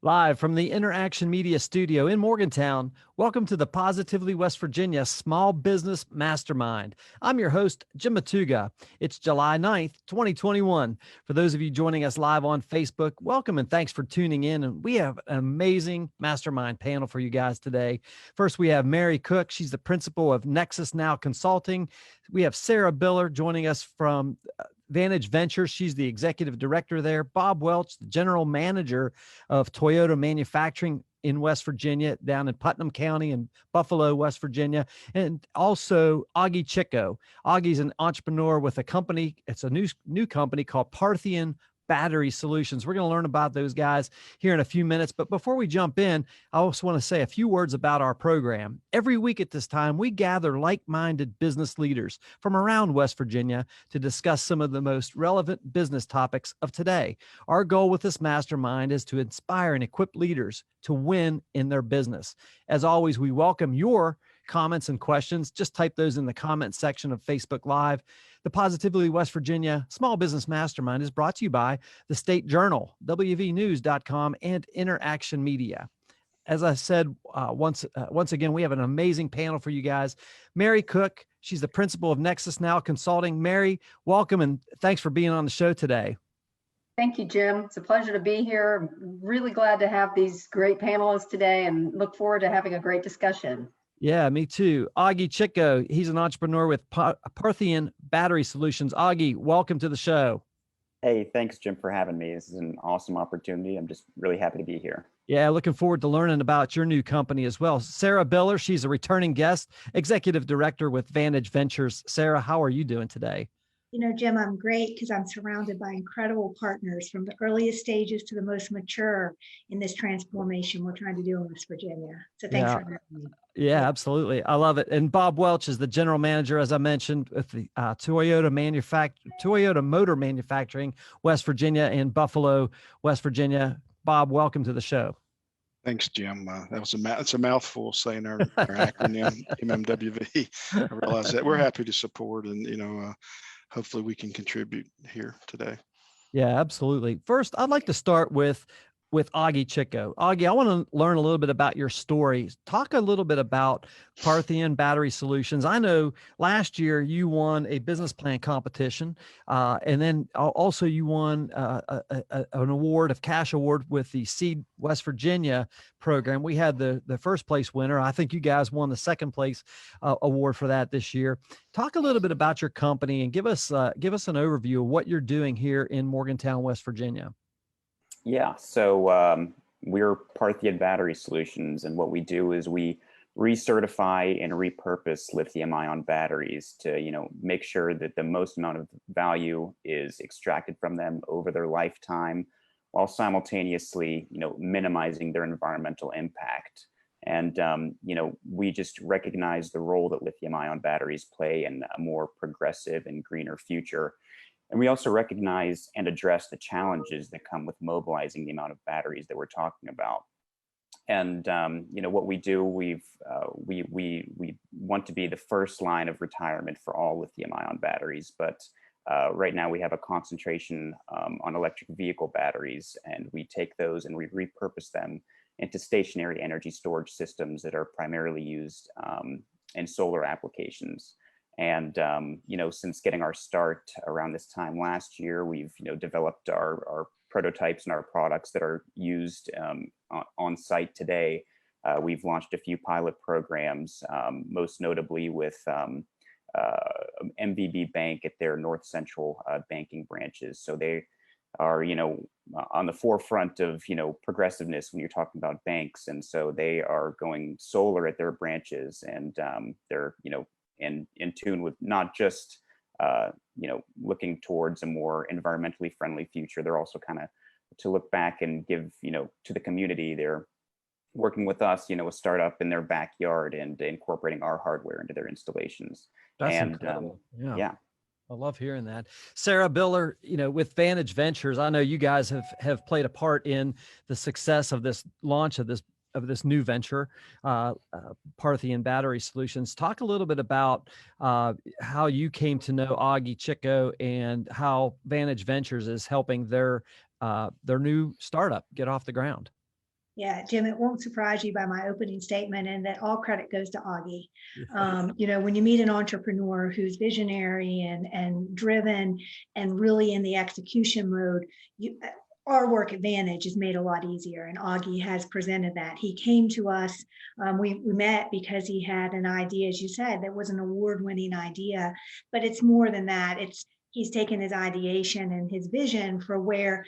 Live from the Interaction Media Studio in Morgantown, welcome to the Positively West Virginia Small Business Mastermind. I'm your host, Jim Matuga. It's July 9th, 2021. For those of you joining us live on Facebook, welcome and thanks for tuning in. And we have an amazing mastermind panel for you guys today. First, we have Mary Cook. She's the principal of Nexus Now Consulting. We have Sarah Biller joining us from Vantage Ventures. She's the executive director there. Bob Welch, the general manager of Toyota Manufacturing in West Virginia, down in Putnam County and Buffalo, West Virginia. And also Auggie Chico. Auggie's an entrepreneur with a company. It's a new company called Parthian Battery Solutions. We're going to learn about those guys here in a few minutes. But before we jump in, I also want to say a few words about our program. Every week at this time, we gather like-minded business leaders from around West Virginia to discuss some of the most relevant business topics of today. Our goal with this mastermind is to inspire and equip leaders to win in their business. As always, we welcome your comments and questions. Just type those in the comment section of Facebook Live. The Positively West Virginia Small Business Mastermind is brought to you by the State Journal, wvnews.com, and Interaction Media. As I said, once again, we have an amazing panel for you guys. Mary Cook, she's the principal of Nexus Now Consulting. Mary, welcome and thanks for being on the show today. Thank you, Jim. It's a pleasure to be here. I'm really glad to have these great panelists today and look forward to having a great discussion. Yeah, me too. Auggie Chico, he's an entrepreneur with Parthian Battery Solutions. Auggie, welcome to the show. Hey, thanks, Jim, for having me. This is an awesome opportunity. I'm just really happy to be here. Yeah, looking forward to learning about your new company as well. Sarah Biller, she's a returning guest, executive director with Vantage Ventures. Sarah, how are you doing today? You know, Jim, I'm great because I'm surrounded by incredible partners from the earliest stages to the most mature in this transformation we're trying to do in West Virginia. So thanks for having me. Yeah, absolutely. I love it. And Bob Welch is the general manager, as I mentioned, with the Toyota Motor Manufacturing, West Virginia, and Buffalo, West Virginia. Bob, welcome to the show. Thanks, Jim. That's a mouthful saying our acronym, MMWV. I realize that. We're happy to support and, hopefully we can contribute here today. Yeah, absolutely. First, I'd like to start with Auggie Chico. Auggie, I want to learn a little bit about your story. Talk a little bit about Parthian Battery Solutions. I know last year you won a business plan competition, and then also you won an award, cash award with the Seed West Virginia program. We had the first place winner. I think you guys won the second place award for that this year. Talk a little bit about your company and give us an overview of what you're doing here in Morgantown, West Virginia. Yeah, so we're Parthian Battery Solutions, and what we do is we recertify and repurpose lithium-ion batteries to, make sure that the most amount of value is extracted from them over their lifetime, while simultaneously, minimizing their environmental impact. And we just recognize the role that lithium-ion batteries play in a more progressive and greener future. And we also recognize and address the challenges that come with mobilizing the amount of batteries that we're talking about. And what we do, we want to be the first line of retirement for all lithium-ion batteries, but right now we have a concentration on electric vehicle batteries, and we take those and we repurpose them into stationary energy storage systems that are primarily used in solar applications. And, since getting our start around this time last year, we've, developed our prototypes and our products that are used on site today. We've launched a few pilot programs, most notably with MVB Bank at their North Central banking branches. So they are, on the forefront of, progressiveness when you're talking about banks. And so they are going solar at their branches, and they're, in tune with not just, looking towards a more environmentally friendly future. They're also kind of to look back and give, to the community. They're working with us, a startup in their backyard and incorporating our hardware into their installations. That's incredible. Yeah. I love hearing that. Sarah Biller, with Vantage Ventures, I know you guys have played a part in the success of this launch of this new venture, Parthian Battery Solutions. Talk a little bit about how you came to know Auggie Chico and how Vantage Ventures is helping their new startup get off the ground. Yeah, Jim, it won't surprise you by my opening statement and that all credit goes to Auggie. When you meet an entrepreneur who's visionary and driven and really in the execution mode, our work at Vantage is made a lot easier, and Auggie has presented that. He came to us, we met because he had an idea, as you said, that was an award-winning idea, but it's more than that. He's taken his ideation and his vision for where,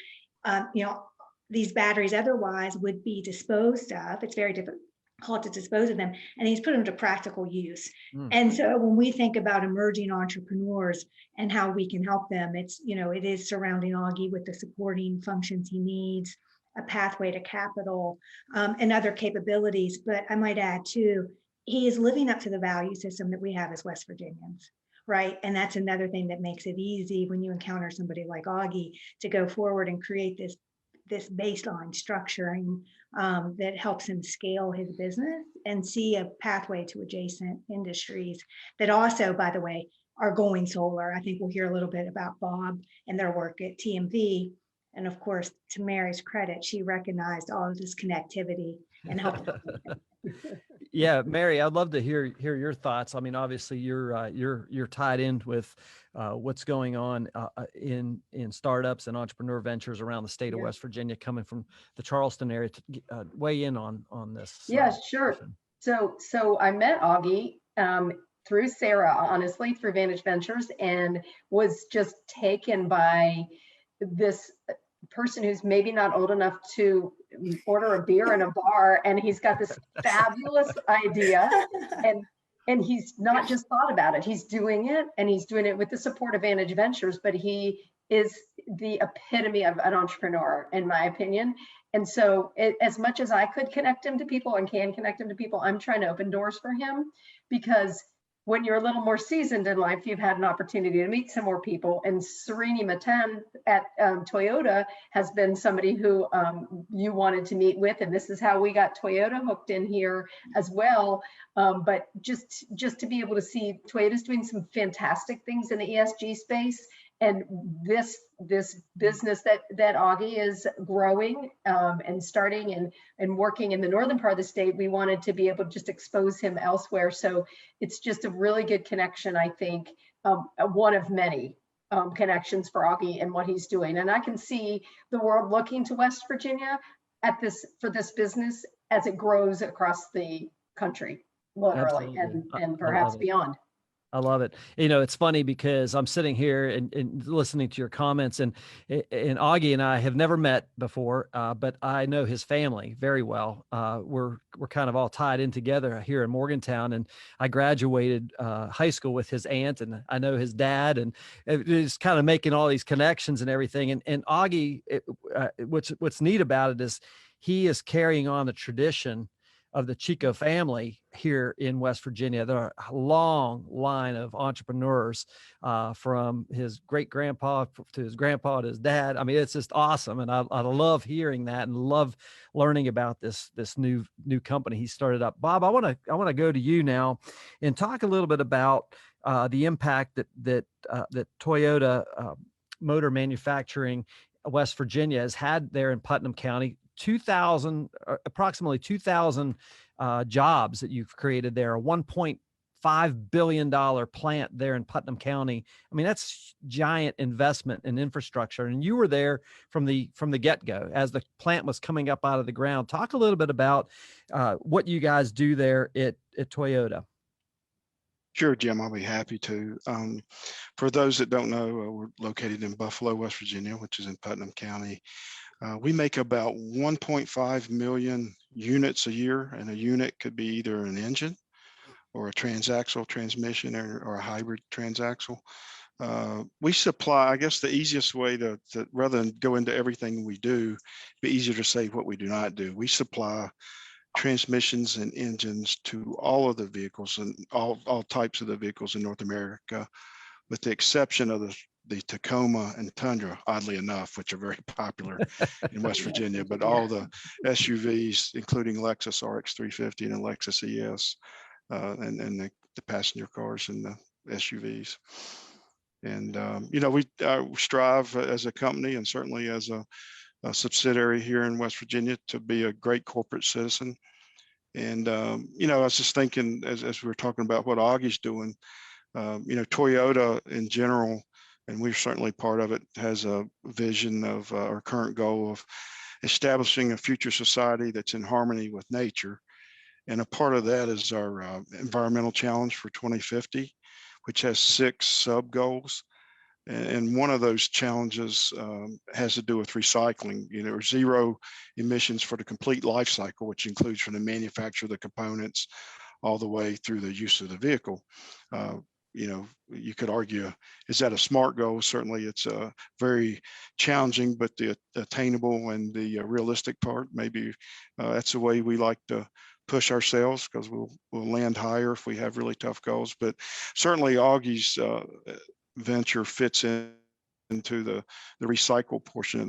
these batteries otherwise would be disposed of. It's very difficult to dispose of them, and he's put them to practical use. And so when we think about emerging entrepreneurs and how we can help them, it is surrounding Auggie with the supporting functions he needs, a pathway to capital, and other capabilities. But I might add too, he is living up to the value system that we have as West Virginians. Right. And that's another thing that makes it easy when you encounter somebody like Auggie to go forward and create this baseline structuring that helps him scale his business and see a pathway to adjacent industries that also, by the way, are going solar. I think we'll hear a little bit about Bob and their work at TMV. And of course, to Mary's credit, she recognized all of this connectivity and helped. Yeah, Mary, I'd love to hear your thoughts. I mean, obviously, you're tied in with what's going on in startups and entrepreneur ventures around the state of West Virginia, coming from the Charleston area. To weigh in on this. Yeah, sure. So I met Auggie through Sarah, honestly, through Vantage Ventures, and was just taken by this person who's maybe not old enough to order a beer in a bar, and he's got this fabulous idea, and he's not just thought about it, he's doing it, and he's doing it with the support of Vantage Ventures, but he is the epitome of an entrepreneur, in my opinion. And so as much as I could connect him to people and can connect him to people, I'm trying to open doors for him, because when you're a little more seasoned in life, you've had an opportunity to meet some more people. And Srini Matan at Toyota has been somebody who you wanted to meet with. And this is how we got Toyota hooked in here as well. But just to be able to see Toyota's doing some fantastic things in the ESG space. And this business that Auggie is growing and starting and working in the northern part of the state, we wanted to be able to just expose him elsewhere. So it's just a really good connection, I think, one of many connections for Auggie and what he's doing. And I can see the world looking to West Virginia for this business as it grows across the country, literally, and perhaps beyond. I love it. It's funny because I'm sitting here and listening to your comments, and Auggie and I have never met before, but I know his family very well. We're kind of all tied in together here in Morgantown, and I graduated high school with his aunt, and I know his dad, and it's kind of making all these connections and everything. And Auggie, what's neat about it is he is carrying on the tradition of the Chico family here in West Virginia. There are a long line of entrepreneurs from his great grandpa to his grandpa to his dad. I mean, it's just awesome. And I love hearing that and love learning about this new company he started up. Bob, I want to go to you now and talk a little bit about the impact that Toyota Motor Manufacturing West Virginia has had there in Putnam County. Approximately 2,000 jobs that you've created there, a $1.5 billion plant there in Putnam County. I mean, that's giant investment in infrastructure. And you were there from the get-go as the plant was coming up out of the ground. Talk a little bit about what you guys do there at Toyota. Sure, Jim, I'll be happy to. For those that don't know, we're located in Buffalo, West Virginia, which is in Putnam County. We make about 1.5 million units a year, and a unit could be either an engine or a transaxle transmission or a hybrid transaxle. We supply, I guess the easiest way to rather than go into everything we do, it'd be easier to say what we do not do. We supply transmissions and engines to all of the vehicles and all types of the vehicles in North America, with the exception of the Tacoma and Tundra, oddly enough, which are very popular in West Virginia, but all the SUVs, including Lexus RX 350 and a Lexus ES, and the passenger cars and the SUVs. And, we strive as a company and certainly as a subsidiary here in West Virginia to be a great corporate citizen. And, you know, I was just thinking as we were talking about what Auggie's doing, you know, Toyota in general, and we're certainly part of it, has a vision of our current goal of establishing a future society that's in harmony with nature. And a part of that is our environmental challenge for 2050, which has 6 sub goals. And one of those challenges has to do with recycling, you know, 0 emissions for the complete life cycle, which includes from the manufacture of the components all the way through the use of the vehicle. You know, you could argue, is that a SMART goal? Certainly it's very challenging, but the attainable and the realistic part, maybe that's the way we like to push ourselves, because we'll land higher if we have really tough goals. But certainly Auggie's venture fits into the recycle portion of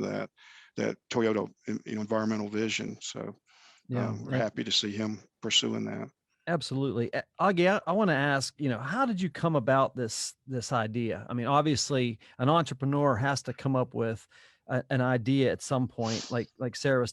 that Toyota, you know, environmental vision. So Yeah, we're happy to see him pursuing that. absolutely. Auggie, I want to ask, you know, how did you come about this idea? I mean, obviously an entrepreneur has to come up with an idea at some point, like Sarah was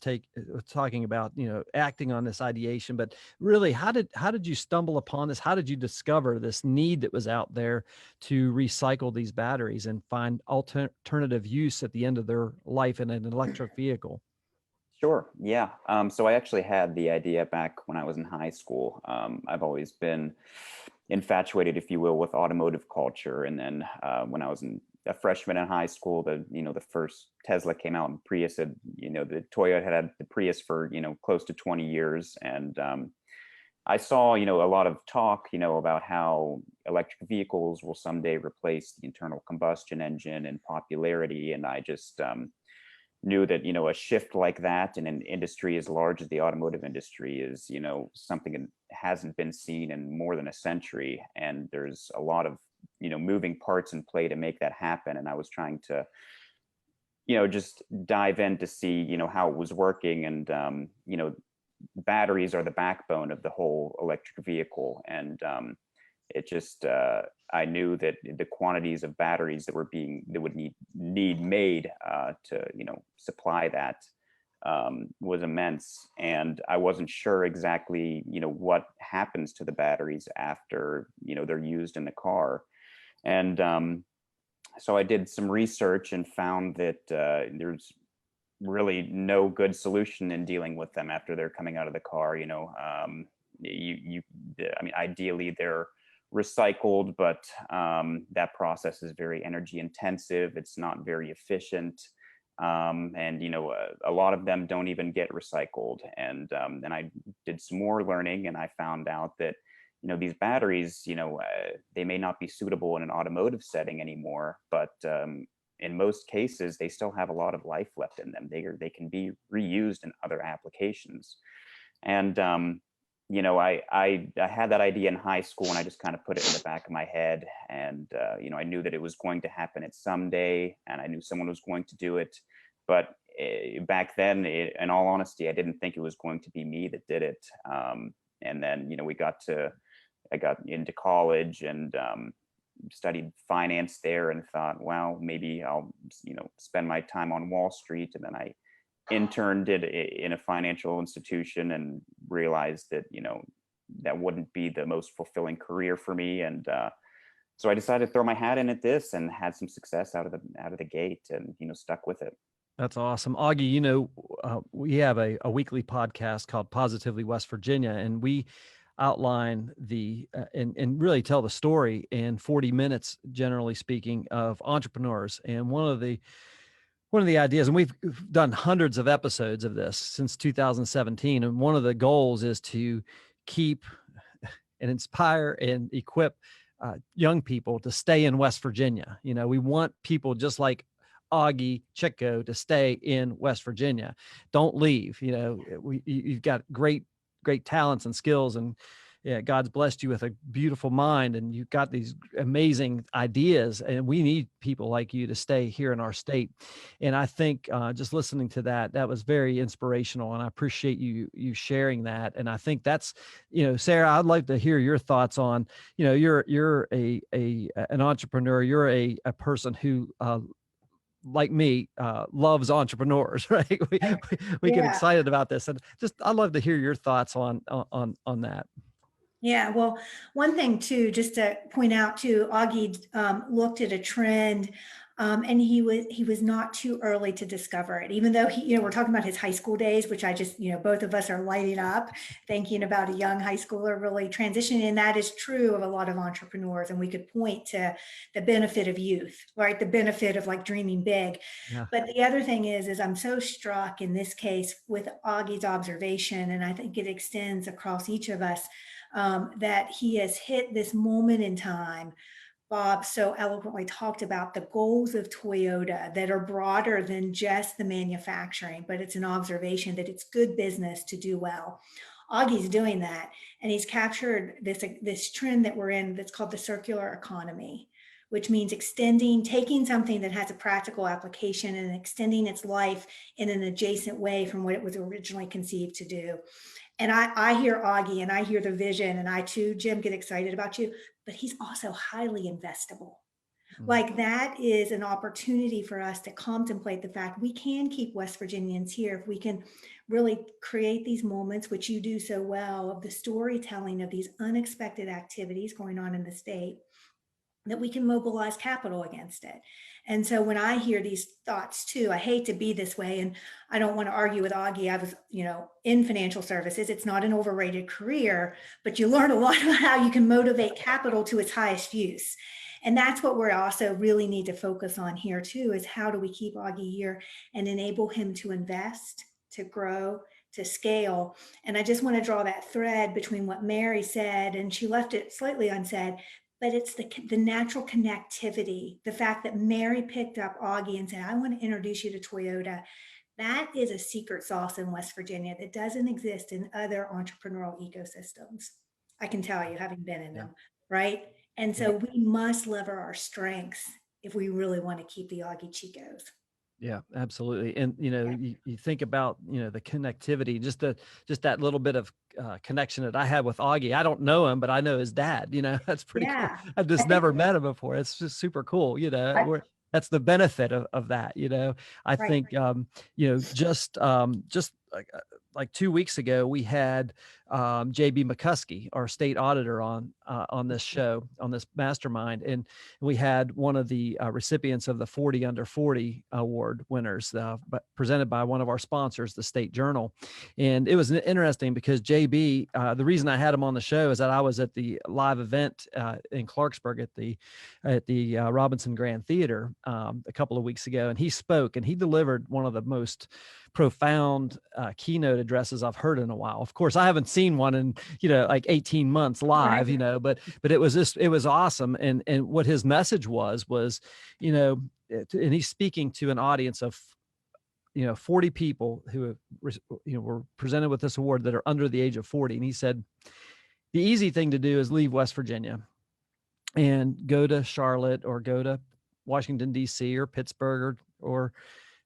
talking about, you know, acting on this ideation. But really, how did you stumble upon this? How did you discover this need that was out there to recycle these batteries and find alternative use at the end of their life in an electric vehicle? Sure. Yeah. So I actually had the idea back when I was in high school. I've always been infatuated, if you will, with automotive culture. And then when I was a freshman in high school, the first Tesla came out, and Prius had, the Toyota had the Prius for, close to 20 years. And I saw, a lot of talk, about how electric vehicles will someday replace the internal combustion engine in popularity. And I just knew that, a shift like that in an industry as large as the automotive industry is, something that hasn't been seen in more than a century. And there's a lot of, moving parts in play to make that happen. And I was trying to, just dive in to see, how it was working. And, batteries are the backbone of the whole electric vehicle. And it just, I knew that the quantities of batteries that would need made to, supply that was immense. And I wasn't sure exactly, what happens to the batteries after, they're used in the car. And so I did some research and found that there's really no good solution in dealing with them after they're coming out of the car. I mean, ideally they're recycled, but that process is very energy intensive. It's not very efficient. And, a lot of them don't even get recycled. And then I did some more learning, and I found out that, these batteries, they may not be suitable in an automotive setting anymore, but in most cases, they still have a lot of life left in them. They can be reused in other applications. And, I had that idea in high school, and I just kind of put it in the back of my head. And, I knew that it was going to happen at some day, and I knew someone was going to do it. But back then, in all honesty, I didn't think it was going to be me that did it. And then, I got into college and studied finance there, and thought, well, maybe I'll, spend my time on Wall Street. And then I interned in a financial institution and realized that, that wouldn't be the most fulfilling career for me. And so I decided to throw my hat in at this, and had some success out of the gate, and, stuck with it. That's awesome. Auggie, we have a weekly podcast called Positively West Virginia, and we outline and really tell the story in 40 minutes, generally speaking, of entrepreneurs. And one of the ideas, and we've done hundreds of episodes of this since 2017. And one of the goals is to keep and inspire and equip young people to stay in West Virginia. We want people just like Auggie, Chico to stay in West Virginia. Don't leave. You've got great talents and skills, and God's blessed you with a beautiful mind, and you've got these amazing ideas, and we need people like you to stay here in our state. And I think just listening to that was very inspirational, and I appreciate you sharing that. And I think that's, Sarah, I'd like to hear your thoughts on, you're an entrepreneur, you're a person who like me, loves entrepreneurs, right? We get Yeah. excited about this, and just I'd love to hear your thoughts on that. Yeah, well, one thing too, just to point out too, Auggie looked at a trend, and he was not too early to discover it. Even though we're talking about his high school days, which I just, both of us are lighting up, thinking about a young high schooler really transitioning, and that is true of a lot of entrepreneurs. And we could point to the benefit of youth, right? The benefit of like dreaming big. Yeah. But the other thing is I'm so struck in this case with Auggie's observation, and I think it extends across each of us. That he has hit this moment in time. Bob so eloquently talked about the goals of Toyota that are broader than just the manufacturing, but it's an observation that it's good business to do well. Auggie's doing that, and he's captured this trend that we're in that's called the circular economy, which means taking something that has a practical application and extending its life in an adjacent way from what it was originally conceived to do. And I hear Auggie and I hear the vision, and I too, Jim, get excited about you, but he's also highly investable. Like that is an opportunity for us to contemplate the fact we can keep West Virginians here if we can really create these moments, which you do so well, of the storytelling of these unexpected activities going on in the state, that we can mobilize capital against it. And so when I hear these thoughts too, I hate to be this way, and I don't want to argue with Auggie. I was, in financial services. It's not an overrated career, but you learn a lot about how you can motivate capital to its highest use. And that's what we're also really need to focus on here too, is how do we keep Auggie here and enable him to invest, to grow, to scale. And I just want to draw that thread between what Mary said, and she left it slightly unsaid, but it's the natural connectivity, the fact that Mary picked up Auggie and said, I want to introduce you to Toyota. That is a secret sauce in West Virginia that doesn't exist in other entrepreneurial ecosystems. I can tell you, having been in them, right? And so we must lever our strengths if we really want to keep the Auggie Chicos. Yeah, absolutely. And, you think about, the connectivity, just that little bit of connection that I had with Auggie. I don't know him, but I know his dad, that's pretty cool. I've just never met him before. It's just super cool. That's the benefit of that. I think, just like 2 weeks ago, we had JB McCuskey, our state auditor, on this show, on this mastermind. And we had one of the recipients of the 40 Under 40 award winners, presented by one of our sponsors, the State Journal. And it was interesting because JB, the reason I had him on the show is that I was at the live event in Clarksburg at the Robinson Grand Theater a couple of weeks ago. And he spoke, and he delivered one of the most profound keynote addresses I've heard in a while. Of course, I haven't seen one in, like 18 months live, but it was awesome. And what his message was, and he's speaking to an audience of, 40 people who, were presented with this award that are under the age of 40. And he said, the easy thing to do is leave West Virginia and go to Charlotte or go to Washington, D.C. or Pittsburgh or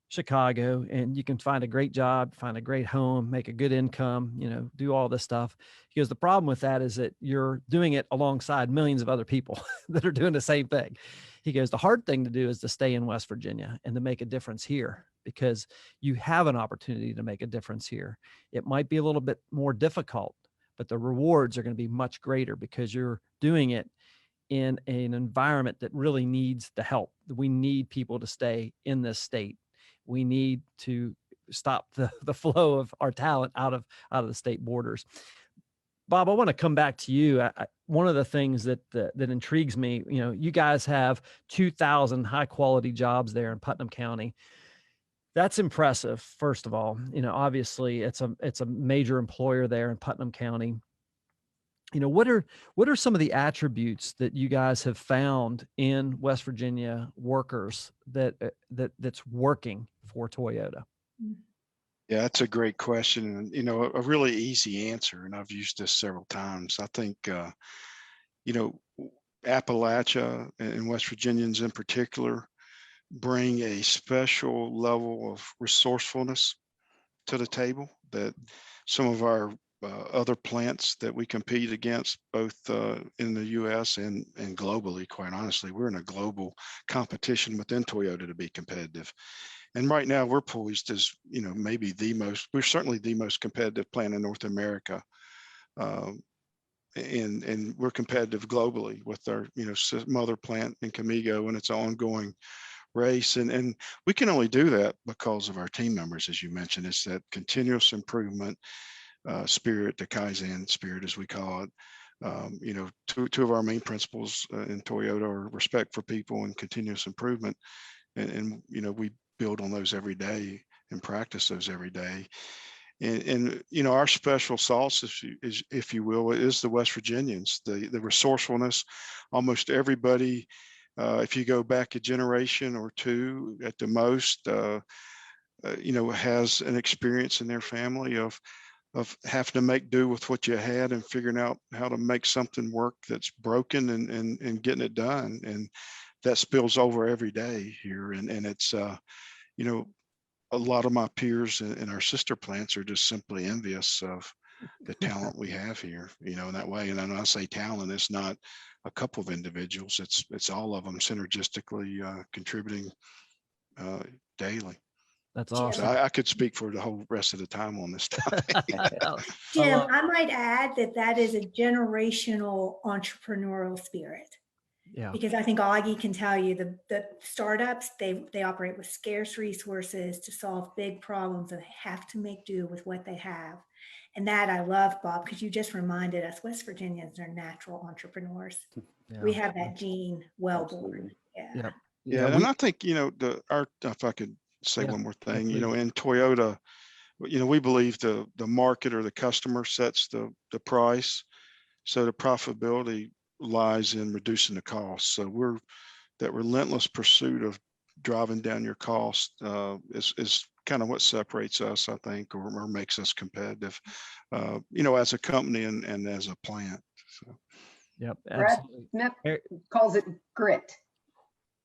Chicago, and you can find a great job, find a great home, make a good income, do all this stuff. He goes, the problem with that is that you're doing it alongside millions of other people that are doing the same thing. He goes, the hard thing to do is to stay in West Virginia and to make a difference here, because you have an opportunity to make a difference here. It might be a little bit more difficult, but the rewards are going to be much greater because you're doing it in an environment that really needs the help. We need people to stay in this state. We need to stop the flow of our talent out of the state borders. Bob, I want to come back to you. One of the things that intrigues me, you guys have 2,000 high quality jobs there in Putnam County. That's impressive. First of all, obviously it's a major employer there in Putnam County. What are some of the attributes that you guys have found in West Virginia workers that's working for Toyota? Yeah, that's a great question. And, a really easy answer, and I've used this several times. I think, Appalachia and West Virginians in particular bring a special level of resourcefulness to the table that some of our other plants that we compete against, both in the U.S. and globally. Quite honestly, we're in a global competition within Toyota to be competitive. And right now, we're poised as, maybe we're certainly the most competitive plant in North America. And we're competitive globally with our, mother plant in Camigo and its ongoing race. And we can only do that because of our team members, as you mentioned. It's that continuous improvement spirit, the Kaizen spirit, as we call it. Two of our main principles in Toyota are respect for people and continuous improvement. And we build on those every day and practice those every day. And our special sauce, if you will, is the West Virginians, the resourcefulness. Almost everybody, if you go back a generation or two at the most, has an experience in their family of having to make do with what you had and figuring out how to make something work that's broken and getting it done. And that spills over every day here. And it's, a lot of my peers in our sister plants are just simply envious of the talent we have here, in that way. And when I say talent, it's not a couple of individuals, it's all of them synergistically contributing daily. That's awesome. So I could speak for the whole rest of the time on this topic. Jim, I might add that is a generational entrepreneurial spirit. Yeah. Because I think Auggie can tell you the startups, they operate with scarce resources to solve big problems, and they have to make do with what they have. And that I love, Bob, because you just reminded us West Virginians are natural entrepreneurs. Yeah. We have that gene well born. Yeah. Yeah. And I think, if I could say one more thing, in Toyota, we believe the market or the customer sets the price. So the profitability lies in reducing the cost. So that relentless pursuit of driving down your cost is kind of what separates us, I think, or makes us competitive, as a company and as a plant. So. Yep. Brad Smith calls it grit.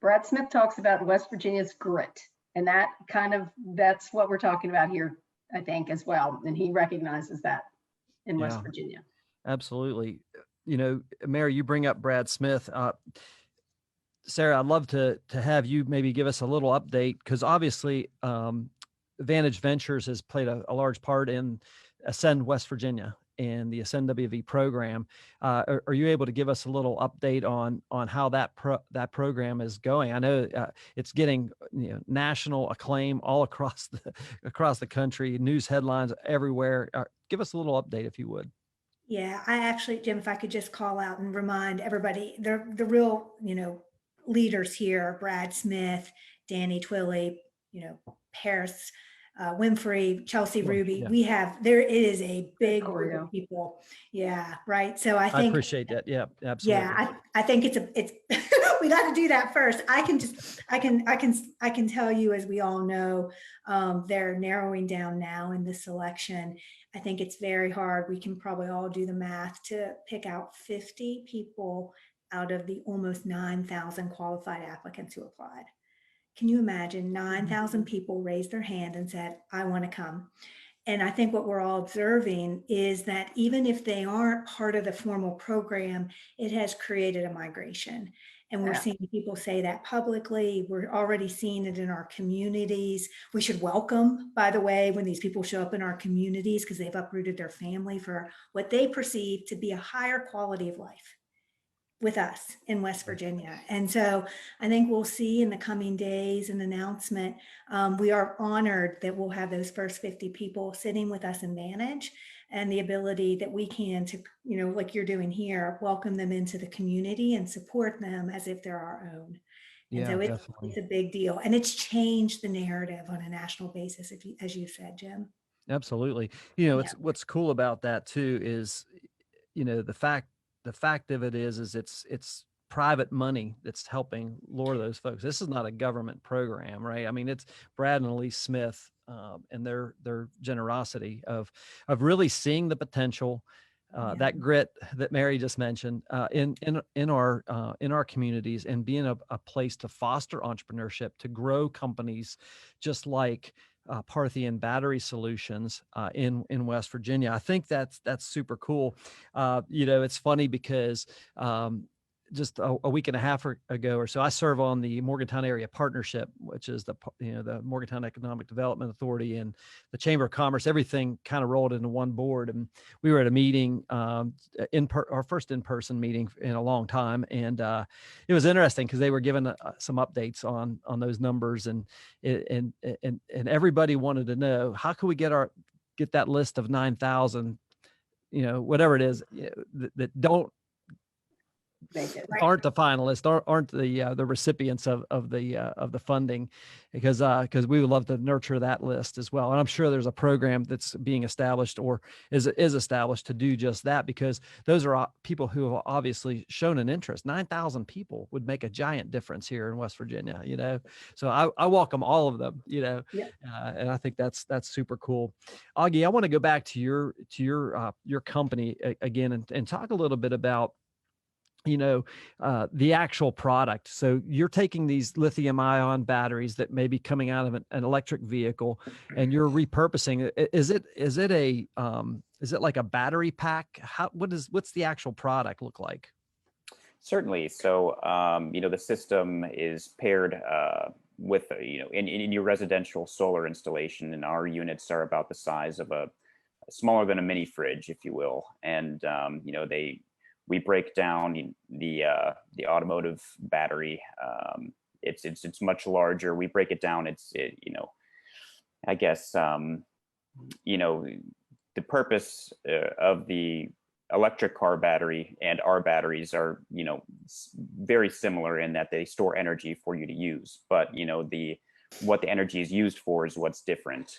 Brad Smith talks about West Virginia's grit, and that's what we're talking about here, I think, as well. And he recognizes that in West Virginia. Absolutely. Mary, you bring up Brad Smith. Sarah, I'd love to have you maybe give us a little update, because obviously Vantage Ventures has played a large part in Ascend West Virginia and the Ascend WV program. Are you able to give us a little update on how that program is going? I know it's getting national acclaim all across the country, news headlines everywhere. Give us a little update, if you would. Yeah, I actually, Jim, if I could just call out and remind everybody, the real, leaders here, Brad Smith, Danny Twilley, Paris Winfrey, Chelsea Ruby. Yeah. There is a big group of people. Yeah, right. So I appreciate that. Yeah, absolutely. Yeah, I think it's we got to do that first. I can tell you, as we all know, they're narrowing down now in the selection. I think it's very hard. We can probably all do the math to pick out 50 people out of the almost 9,000 qualified applicants who applied. Can you imagine 9,000 people raised their hand and said, I want to come? And I think what we're all observing is that even if they aren't part of the formal program, it has created a migration. And we're seeing people say that publicly. We're already seeing it in our communities. We should welcome, by the way, when these people show up in our communities, because they've uprooted their family for what they perceive to be a higher quality of life with us in West Virginia. And so I think we'll see in the coming days an announcement. We are honored that we'll have those first 50 people sitting with us in Vantage, and the ability that we can to, like you're doing here, welcome them into the community and support them as if they're our own. And so it's a big deal. And it's changed the narrative on a national basis, as you said, Jim. Absolutely. What's cool about that too is, the fact of it is it's private money that's helping lure those folks. This is not a government program, right? I mean, it's Brad and Elise Smith and their generosity of really seeing the potential, that grit that Mary just mentioned in our communities, and being a place to foster entrepreneurship, to grow companies, just like Parthian Battery Solutions in West Virginia. I think that's super cool. It's funny because just a week and a half ago or so, I serve on the Morgantown Area Partnership, which is the Morgantown Economic Development Authority and the Chamber of Commerce. Everything kind of rolled into one board, and we were at a meeting, our first in-person meeting in a long time, and it was interesting because they were giving some updates on those numbers, and everybody wanted to know, how can we get that list of 9,000, whatever it is, that don't aren't the finalists, aren't the recipients of the funding, because we would love to nurture that list as well. And I'm sure there's a program that's being established or is established to do just that, because those are people who have obviously shown an interest. 9,000 people would make a giant difference here in West Virginia, so I welcome all of them, Yeah. And I think that's super cool. Auggie, I want to go back to your company again and talk a little bit about the actual product. So you're taking these lithium ion batteries that may be coming out of an electric vehicle, and you're repurposing it. Is it like a battery pack? What's the actual product look like? Certainly. So, the system is paired with, in your residential solar installation, and our units are about the size of smaller than a mini fridge, if you will. And, we break down the automotive battery. It's much larger. We break it down. I guess, the purpose of the electric car battery and our batteries are, very similar in that they store energy for you to use, but what the energy is used for is what's different.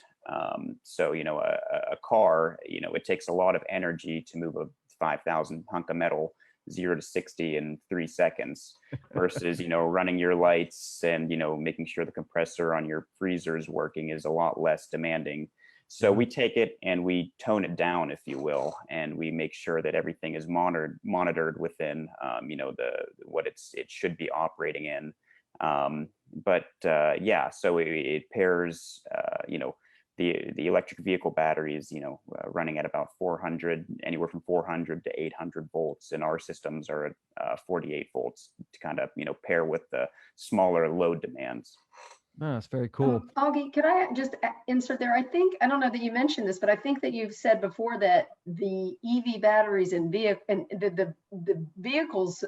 So, a car, it takes a lot of energy to move a 5,000 hunk of metal 0 to 60 in 3 seconds versus, running your lights and, making sure the compressor on your freezer is working is a lot less demanding. So we take it and we tone it down, if you will, and we make sure that everything is monitored within, what it should be operating in. So it pairs, the electric vehicle batteries, running at about anywhere from 400 to 800 volts, and our systems are at 48 volts to kind of, pair with the smaller load demands. Oh, that's very cool. Auggie, could I just insert there? I don't know that you mentioned this, but I think that you've said before that the EV batteries and the vehicles,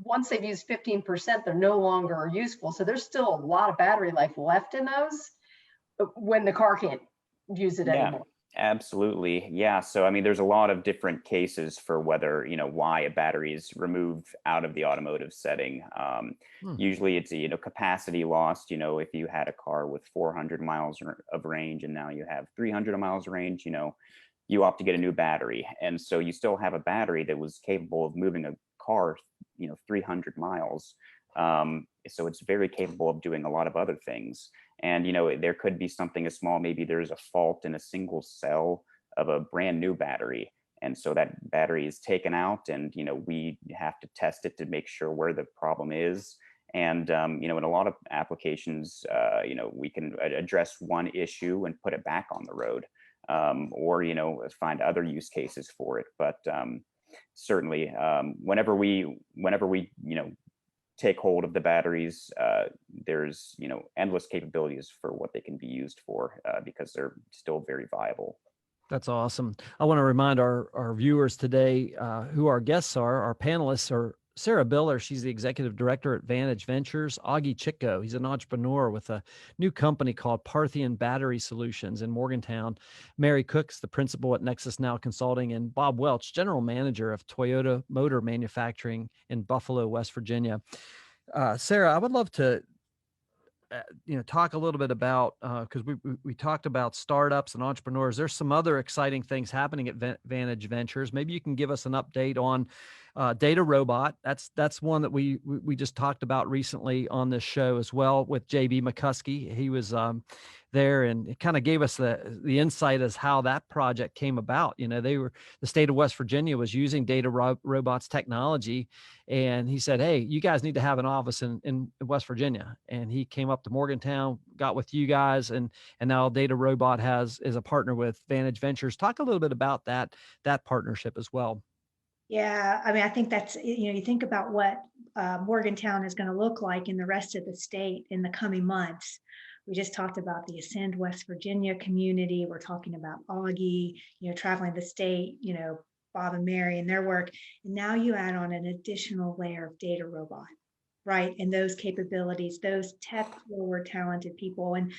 once they've used 15%, they're no longer useful. So there's still a lot of battery life left in those when the car can't use it anymore. Absolutely. Yeah. So, there's a lot of different cases for whether, why a battery is removed out of the automotive setting. Usually it's, capacity lost. If you had a car with 400 miles of range and now you have 300 miles of range, you opt to get a new battery. And so you still have a battery that was capable of moving a car, 300 miles. So it's very capable of doing a lot of other things. And, there could be something as small, maybe there's a fault in a single cell of a brand new battery. And so that battery is taken out and, we have to test it to make sure where the problem is. And, in a lot of applications, we can address one issue and put it back on the road, or, find other use cases for it. But certainly, whenever we take hold of the batteries, there's endless capabilities for what they can be used for, because they're still very viable. That's awesome. I want to remind our viewers today who our guests are. Our panelists are Sarah Biller. She's the executive director at Vantage Ventures. Auggie Chico, he's an entrepreneur with a new company called Parthian Battery Solutions in Morgantown. Mary Cook's the principal at Nexus Now Consulting, and Bob Welch, general manager of Toyota Motor Manufacturing in Buffalo, West Virginia. Sarah, I would love to talk a little bit about, because we talked about startups and entrepreneurs. There's some other exciting things happening at Vantage Ventures. Maybe you can give us an update on Data Robot. That's one that we just talked about recently on this show as well with JB McCuskey. He was there, and it kind of gave us the insight as how that project came about. The state of West Virginia was using data robots technology, and he said, hey, you guys need to have an office in West Virginia. And he came up to Morgantown, got with you guys, and now Data Robot is a partner with Vantage Ventures. Talk a little bit about that partnership as well. Yeah, I mean, I think that's, you think about what Morgantown is going to look like in the rest of the state in the coming months. We just talked about the Ascend West Virginia community. We're talking about Auggie, traveling the state, Bob and Mary and their work. And now you add on an additional layer of Data Robot, right? And those capabilities, those tech forward talented people. And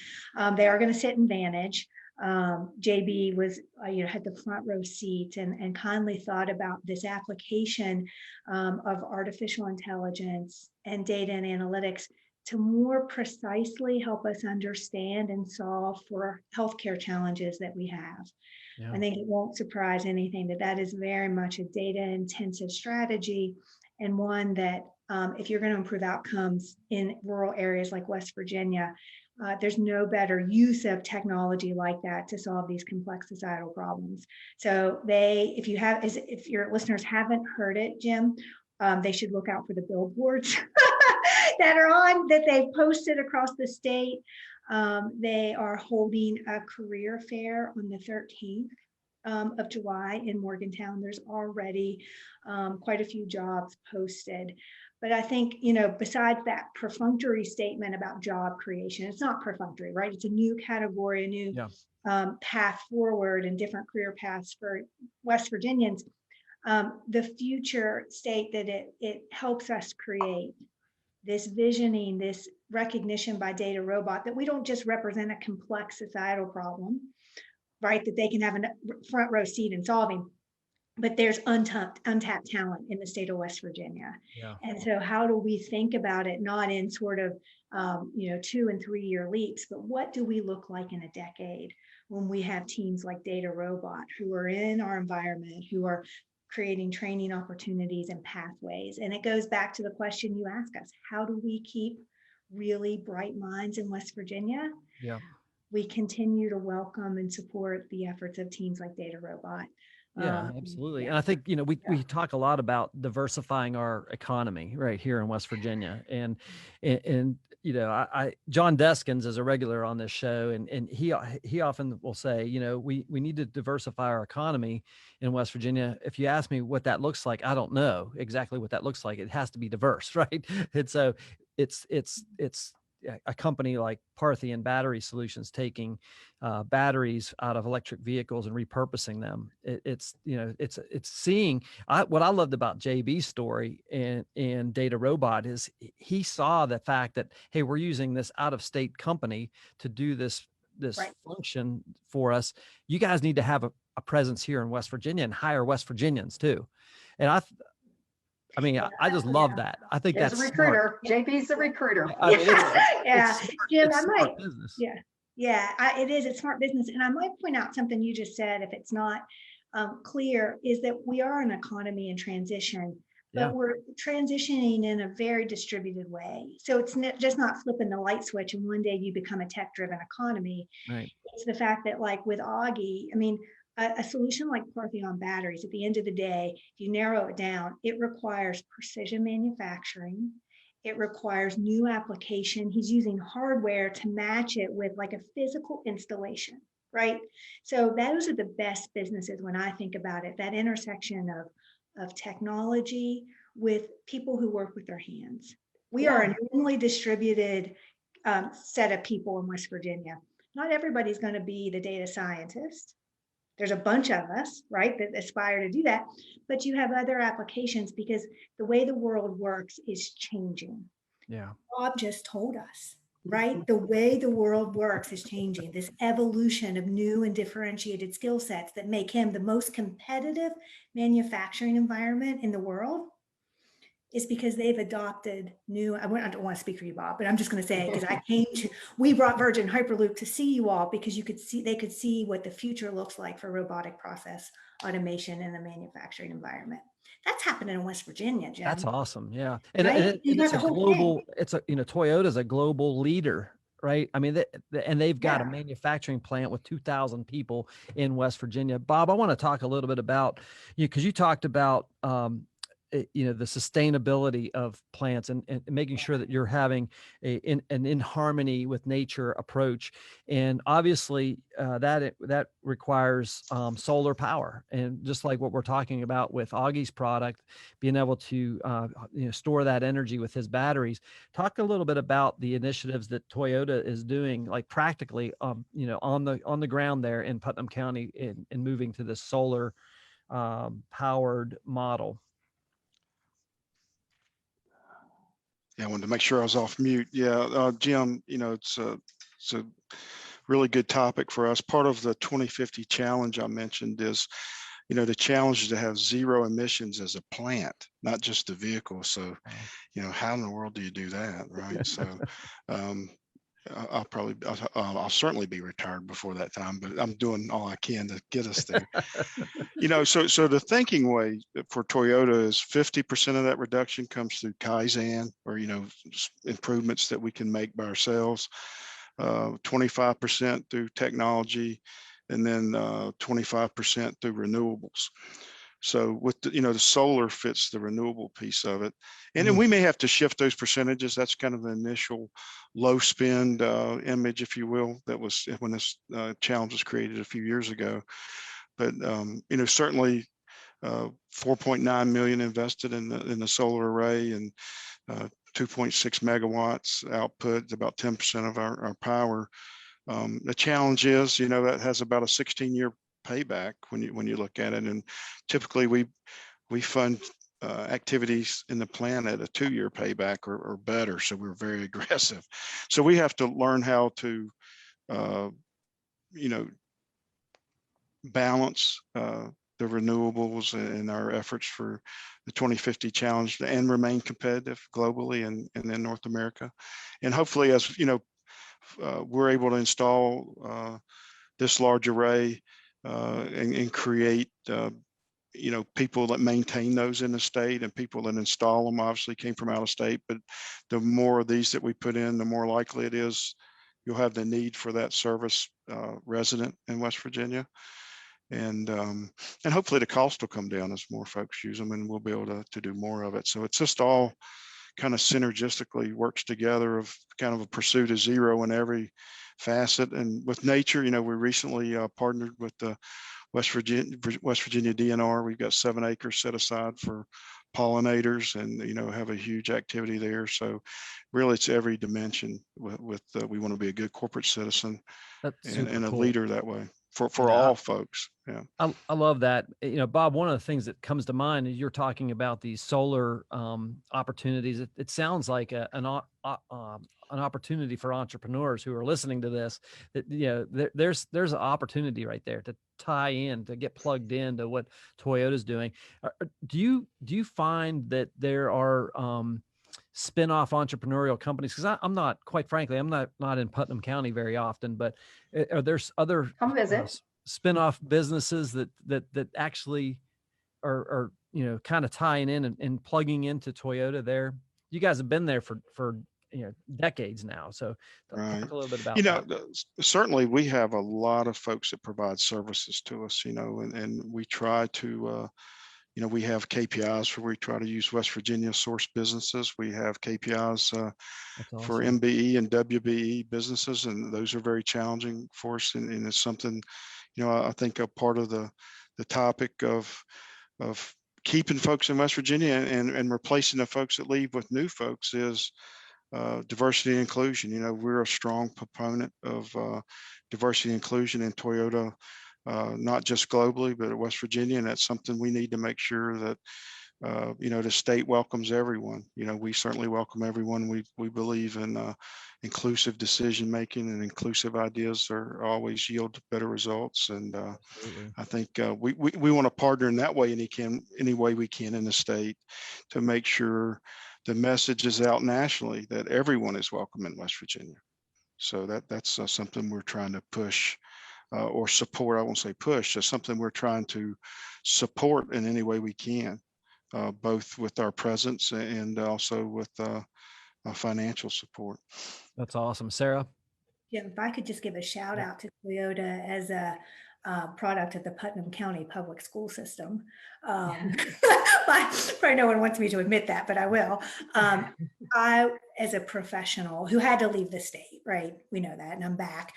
they are going to sit in Vantage. JB was, had the front row seat and kindly thought about this application of artificial intelligence and data and analytics to more precisely help us understand and solve for healthcare challenges that we have. Yeah. I think it won't surprise anything that is very much a data intensive strategy, and one that if you're going to improve outcomes in rural areas like West Virginia, there's no better use of technology like that to solve these complex societal problems. So if your listeners haven't heard it, Jim, they should look out for the billboards that they've posted across the state. They are holding a career fair on the 13th of July in Morgantown. There's already quite a few jobs posted. But I think, besides that perfunctory statement about job creation, it's not perfunctory, right? It's a new category, a new path forward and different career paths for West Virginians. The future state that it helps us create, this visioning, this recognition by Data Robot that we don't just represent a complex societal problem, right? That they can have a front row seat in solving. But there's untapped talent in the state of West Virginia. Yeah. And so how do we think about it, not in sort of, 2 and 3 year leaps, but what do we look like in a decade when we have teams like Data Robot who are in our environment, who are creating training opportunities and pathways? And it goes back to the question you ask us, how do we keep really bright minds in West Virginia? Yeah. We continue to welcome and support the efforts of teams like Data Robot. Yeah, absolutely. Yeah. And I think, we talk a lot about diversifying our economy right here in West Virginia. And John Deskins is a regular on this show, and he often will say, we need to diversify our economy in West Virginia. If you ask me what that looks like, I don't know exactly what that looks like. It has to be diverse, right? And so it's a company like Parthian Battery Solutions taking batteries out of electric vehicles and repurposing them. It's seeing what I loved about JB's story and Data Robot is he saw the fact that, hey, we're using this out of state company to do this right. function for us. You guys need to have a presence here in West Virginia and hire West Virginians too. And I just love that. I think that's a recruiter. Smart. JB's a recruiter. Jim, it is. It's smart business. And I might point out something you just said, if it's not clear, is that we are an economy in transition, but we're transitioning in a very distributed way. So it's just not flipping the light switch and one day you become a tech-driven economy. Right. It's the fact that, like with Auggie, a solution like Parthian batteries, at the end of the day, if you narrow it down, it requires precision manufacturing. It requires new application. He's using hardware to match it with like a physical installation, right? So those are the best businesses when I think about it, that intersection of technology with people who work with their hands. We are a normally distributed set of people in West Virginia. Not everybody's going to be the data scientist. There's a bunch of us, right, that aspire to do that, but you have other applications because the way the world works is changing. Yeah. Bob just told us, right? The way the world works is changing. This evolution of new and differentiated skill sets that make him the most competitive manufacturing environment in the world is because they've adopted new, I don't want to speak for you, Bob, but I'm just going to say it because we brought Virgin Hyperloop to see you all because they could see what the future looks like for robotic process automation in the manufacturing environment. That's happening in West Virginia, Jim. That's awesome. Yeah. And, right? and it's a global, Toyota's a global leader right? I mean, and they've got a Yeah. manufacturing plant with 2,000 people in West Virginia. Bob, I want to talk a little bit about you, because you talked about the sustainability of plants and making sure that you're having an in harmony with nature approach. And obviously that requires solar power. And just like what we're talking about with Auggie's product, being able to store that energy with his batteries. Talk a little bit about the initiatives that Toyota is doing, like practically on the ground there in Putnam County in moving to this solar powered model. Yeah, I wanted to make sure I was off mute. Yeah, Jim, it's a really good topic for us. Part of the 2050 challenge I mentioned is, the challenge is to have zero emissions as a plant, not just the vehicle. So, how in the world do you do that, right? So, I'll certainly be retired before that time, but I'm doing all I can to get us there. So the thinking way for Toyota is 50% of that reduction comes through Kaizen, or, improvements that we can make by ourselves, 25% through technology, and then 25% through renewables. So with the solar fits the renewable piece of it. And then we may have to shift those percentages. That's kind of the initial low spend image, if you will, that was when this challenge was created a few years ago. But certainly 4.9 million invested in the solar array, and 2.6 megawatts output, about 10% of our power. The challenge is, that has about a 16-year payback when you look at it, and typically we fund activities in the plan at a 2-year payback or better. So we're very aggressive. So we have to learn how to balance the renewables and our efforts for the 2050 challenge and remain competitive globally and in North America. And hopefully, as we're able to install this large array and create people that maintain those in the state, and people that install them obviously came from out of state. But the more of these that we put in, the more likely it is you'll have the need for that service resident in West Virginia. And hopefully the cost will come down as more folks use them, and we'll be able to do more of it. So it's just all kind of synergistically works together, of kind of a pursuit of zero in every facet. And with nature, we recently partnered with the West Virginia DNR. We've got 7 acres set aside for pollinators, and have a huge activity there. So really, it's every dimension. With we want to be a good corporate citizen and a cool leader that way for all folks. Yeah, I love that. Bob, one of the things that comes to mind is you're talking about these solar opportunities. It sounds like an opportunity for entrepreneurs who are listening to this. That there's an opportunity right there to tie in, to get plugged into what Toyota's doing. Do you find that there are spin-off entrepreneurial companies? Because I'm quite frankly, I'm not in Putnam County very often, but are there other Come visit. spin-off businesses that actually are kind of tying in and plugging into Toyota there? You guys have been there for decades now, so talk a little bit about that. Certainly we have a lot of folks that provide services to us, and we try to we have KPIs where we try to use West Virginia source businesses. We have KPIs for MBE and WBE businesses, and those are very challenging for us. And it's something, I think a part of the topic of keeping folks in West Virginia and replacing the folks that leave with new folks is diversity and inclusion. We're a strong proponent of diversity and inclusion in Toyota, not just globally, but at West Virginia. And that's something we need to make sure that, the state welcomes everyone. We certainly welcome everyone. We believe in inclusive decision-making, and inclusive ideas are always yield better results. And I think we want to partner in that way, any way we can in the state, to make sure the message is out nationally that everyone is welcome in West Virginia. So that's something we're trying to push or support. I won't say push. It's something we're trying to support in any way we can, both with our presence and also with financial support. That's awesome. Sarah? Jim, if I could just give a shout out to Toyota as a product of the Putnam County Public School System. Probably no one wants me to admit that, but I will. I, as a professional who had to leave the state, right? We know that, and I'm back.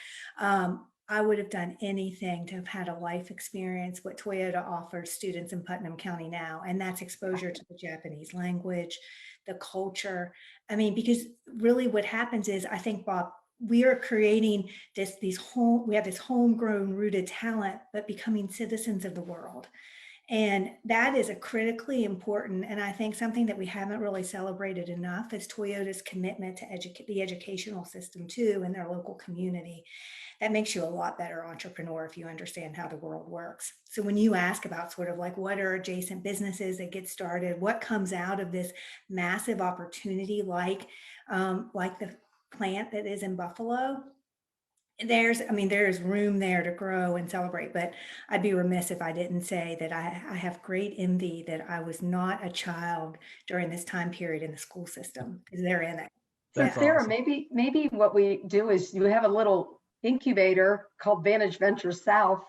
I would have done anything to have had a life experience what Toyota offers students in Putnam County now, and that's exposure to the Japanese language, the culture. I mean, because really what happens is, I think, Bob, we are creating we have this homegrown rooted talent, but becoming citizens of the world. And that is a critically important, and I think something that we haven't really celebrated enough is Toyota's commitment to the educational system too in their local community. That makes you a lot better entrepreneur if you understand how the world works. So when you ask about sort of like what are adjacent businesses that get started, what comes out of this massive opportunity like the plant that is in Buffalo, there's room there to grow and celebrate, but I'd be remiss if I didn't say that I have great envy that I was not a child during this time period in the school system, because they're in it. So That's Sarah, awesome. maybe what we do is you have a little incubator called Vantage Ventures South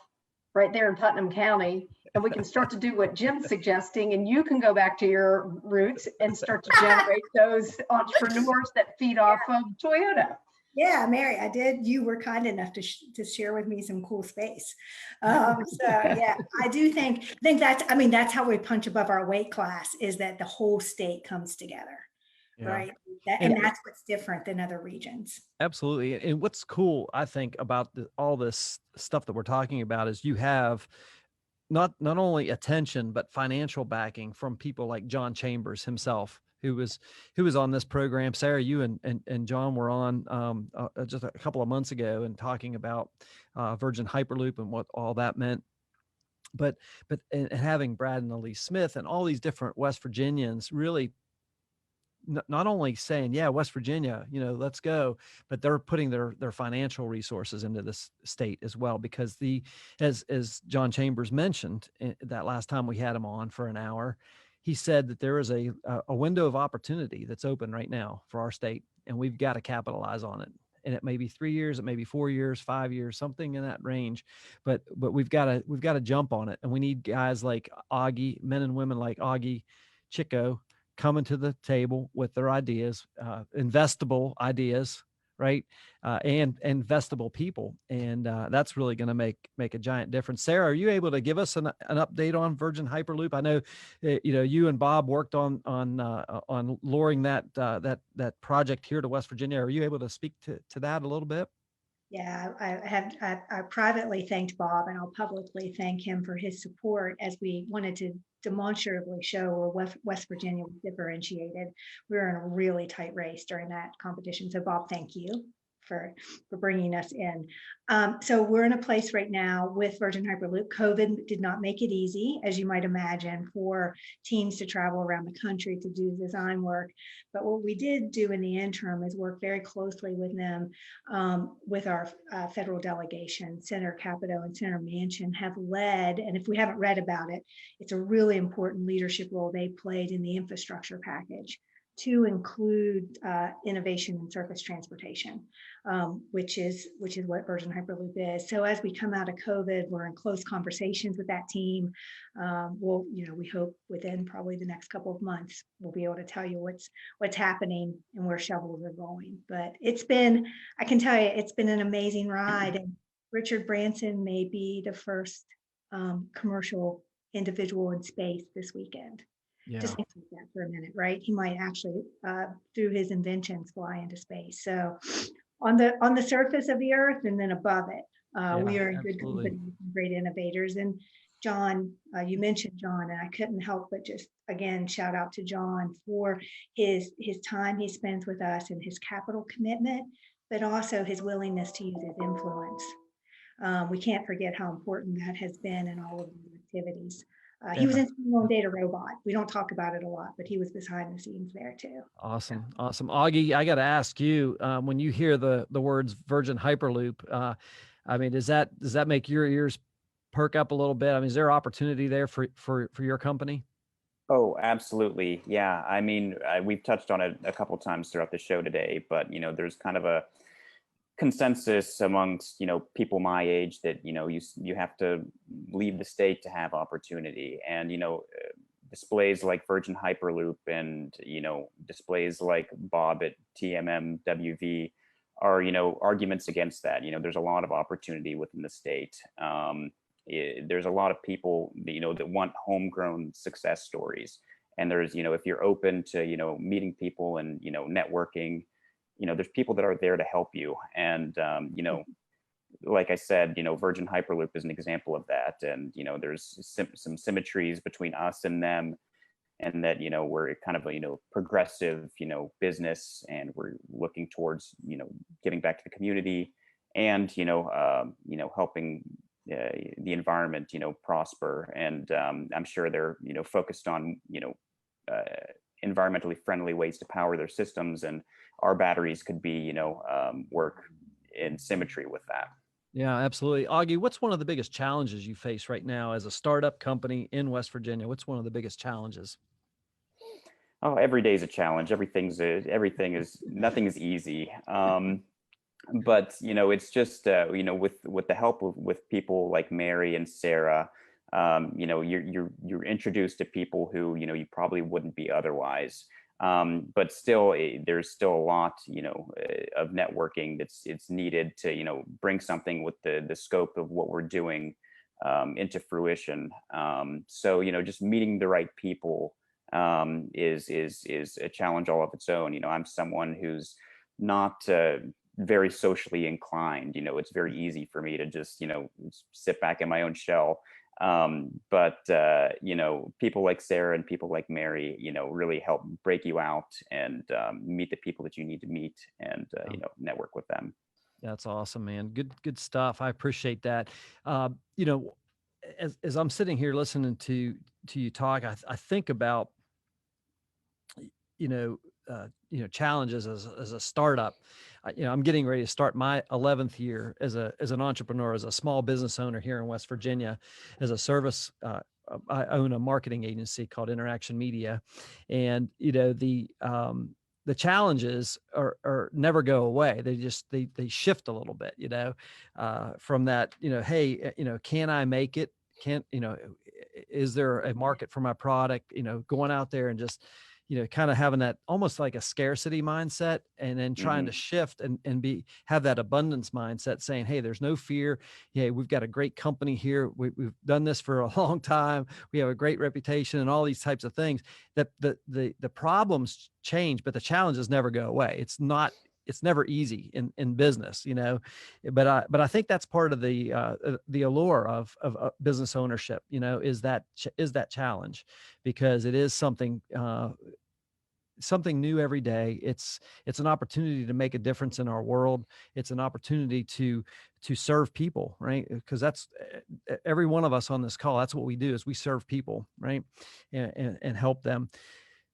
right there in Putnam County, and we can start to do what Jim's suggesting, and you can go back to your roots and start to generate those entrepreneurs that feed off of Toyota. Yeah, Mary, I did. You were kind enough to share with me some cool space. So yeah, I do think that's how we punch above our weight class, is that the whole state comes together, Yeah. right? And that's what's different than other regions. Absolutely. And what's cool, I think, about all this stuff that we're talking about is you have not only attention, but financial backing from people like John Chambers himself, who was on this program. Sarah, you and John were on just a couple of months ago and talking about Virgin Hyperloop and what all that meant. But and having Brad and Elise Smith and all these different West Virginians really not only saying, yeah, West Virginia, let's go, but they're putting their financial resources into this state as well, because as John Chambers mentioned that last time we had him on for an hour, he said that there is a window of opportunity that's open right now for our state, and we've got to capitalize on it. And it may be 3 years, it may be 4 years, 5 years, something in that range, but we've got to jump on it. And we need guys like Auggie, men and women like Auggie, Chico, coming to the table with their ideas, investable ideas, right? And investable people. And that's really going to make a giant difference. Sarah, are you able to give us an update on Virgin Hyperloop? I know, you and Bob worked on luring that project here to West Virginia. Are you able to speak to that a little bit? Yeah, I privately thanked Bob, and I'll publicly thank him for his support as we wanted to demonstrably show where West Virginia was differentiated. We were in a really tight race during that competition. So Bob, thank you for bringing us in. So we're in a place right now with Virgin Hyperloop. COVID did not make it easy, as you might imagine, for teams to travel around the country to do design work. But what we did do in the interim is work very closely with them, with our federal delegation. Senator Capito and Senator Manchin have led, and if we haven't read about it, it's a really important leadership role they played in the infrastructure package to include innovation in surface transportation, which is what Virgin Hyperloop is. So as we come out of COVID, we're in close conversations with that team. We hope within probably the next couple of months, we'll be able to tell you what's happening and where shovels are going. But I can tell you, it's been an amazing ride. And Richard Branson may be the first commercial individual in space this weekend. Yeah. Just think about that for a minute, right? He might actually, through his inventions, fly into space. So on the surface of the Earth and then above it, we are in good company with great innovators. And John, you mentioned John, and I couldn't help but just, again, shout out to John for his time he spends with us and his capital commitment, but also his willingness to use his influence. We can't forget how important that has been in all of these activities. He was in Data Robot. We don't talk about it a lot, but he was behind the scenes there too. Awesome. Auggie, I got to ask you, when you hear the words Virgin Hyperloop, does that make your ears perk up a little bit? Is there opportunity there for your company? Oh, absolutely. Yeah. We've touched on it a couple of times throughout the show today, but there's kind of consensus amongst, people my age that, you have to leave the state to have opportunity. And, displays like Virgin Hyperloop and, displays like Bob at TMMWV are, arguments against that. There's a lot of opportunity within the state. There's a lot of people, that want homegrown success stories. And there's, if you're open to, meeting people and, networking, there's people that are there to help you. And, like I said, Virgin Hyperloop is an example of that. And, there's some symmetries between us and them, and that, we're kind of a, progressive, business, and we're looking towards, giving back to the community and, helping the environment, prosper. And I'm sure they're, focused on, environmentally friendly ways to power their systems, and our batteries could be, work in symmetry with that. Yeah, absolutely. Auggie, what's one of the biggest challenges you face right now as a startup company in West Virginia? What's one of the biggest challenges? Oh, every day is a challenge. Nothing is easy. But, it's just, with the help with people like Mary and Sarah, you're introduced to people who, you probably wouldn't be otherwise. But still, there's still a lot, of networking it's needed to, bring something with the scope of what we're doing into fruition. So, just meeting the right people is a challenge all of its own. I'm someone who's not very socially inclined. It's very easy for me to just, sit back in my own shell. But people like Sarah and people like Mary, really help break you out and meet the people that you need to meet, and network with them. That's awesome, man. Good stuff. I appreciate that. As I'm sitting here listening to you talk, I think about challenges as a startup. I'm getting ready to start my 11th year as an entrepreneur, as a small business owner here in West Virginia, as a service. I own a marketing agency called Interaction Media, and the challenges are never go away. They shift a little bit, from that, hey, can I make it? Is there a market for my product? Going out there and just, kind of having that almost like a scarcity mindset, and then trying to shift and have that abundance mindset, saying, hey, there's no fear. Yeah, we've got a great company here. We've done this for a long time. We have a great reputation, and all these types of things. That the problems change, but the challenges never go away. It's never easy in business, but I think that's part of the allure of business ownership, is that challenge, because it is something new every day. It's an opportunity to make a difference in our world. It's an opportunity to serve people, right? Because that's every one of us on this call. That's what we do, is we serve people, right? And help them.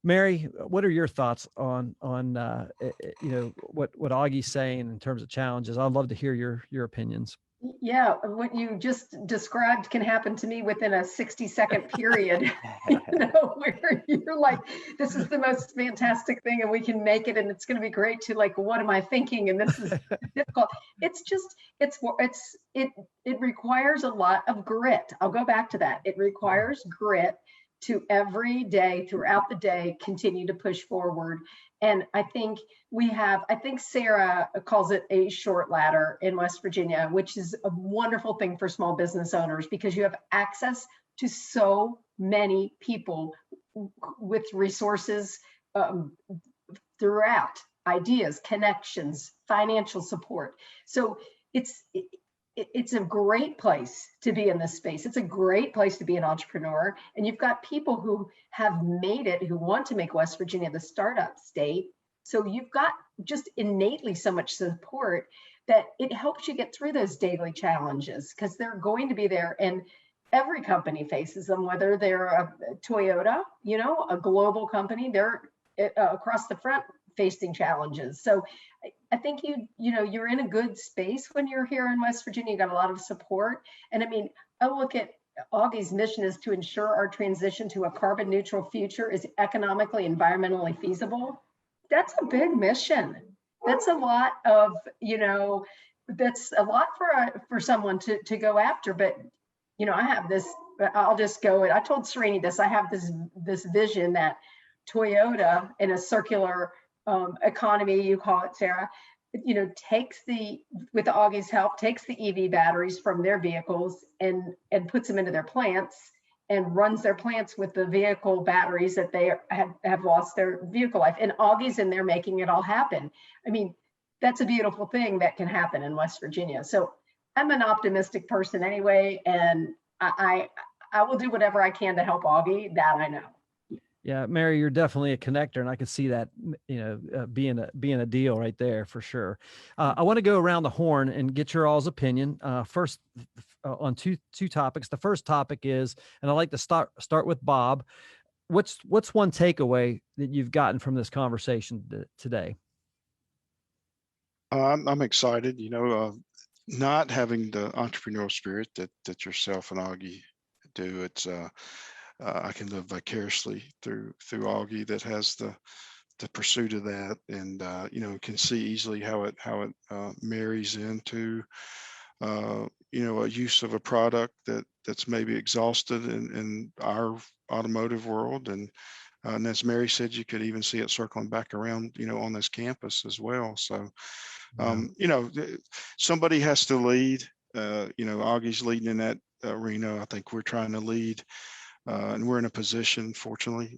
Mary, what are your thoughts on what Auggie's saying in terms of challenges? I'd love to hear your opinions. Yeah, what you just described can happen to me within a 60-second period, where you're like, this is the most fantastic thing, and we can make it, and it's going to be great to, like, what am I thinking? And this is difficult. It requires a lot of grit. I'll go back to that. It requires grit to every day, throughout the day, continue to push forward. And I think Sarah calls it a short ladder in West Virginia, which is a wonderful thing for small business owners, because you have access to so many people with resources throughout, ideas, connections, financial support. So it's a great place to be in this space. It's a great place to be an entrepreneur. And you've got people who have made it, who want to make West Virginia the startup state. So you've got just innately so much support that it helps you get through those daily challenges, because they're going to be there. And every company faces them, whether they're a Toyota, a global company, they're across the front facing challenges. So I think you're in a good space when you're here in West Virginia. You got a lot of support. And I mean, I look at Auggie's mission is to ensure our transition to a carbon neutral future is economically, environmentally feasible. That's a big mission. that's a lot of, that's a lot for someone to go after. But, I have this, I'll just go, I told Srini this, I have this vision that Toyota in a circular economy, you call it, Sarah, takes with Auggie's help, takes the EV batteries from their vehicles and puts them into their plants and runs their plants with the vehicle batteries that they have lost their vehicle life. And Auggie's in there making it all happen. I mean, that's a beautiful thing that can happen in West Virginia. So I'm an optimistic person anyway, and I will do whatever I can to help Auggie, that I know. Yeah, Mary, you're definitely a connector, and I could see that, being a deal right there for sure. I want to go around the horn and get your all's opinion. First, on two topics. The first topic is, and I like to start with Bob. What's one takeaway that you've gotten from this conversation today? I'm excited. Not having the entrepreneurial spirit that yourself and Auggie do. It's I can live vicariously through Auggie that has the pursuit of that, and can see easily how it marries into a use of a product that's maybe exhausted in our automotive world, and as Mary said, you could even see it circling back around on this campus as well. So somebody has to lead. Auggie's leading in that arena. I think we're trying to lead. And we're in a position, fortunately,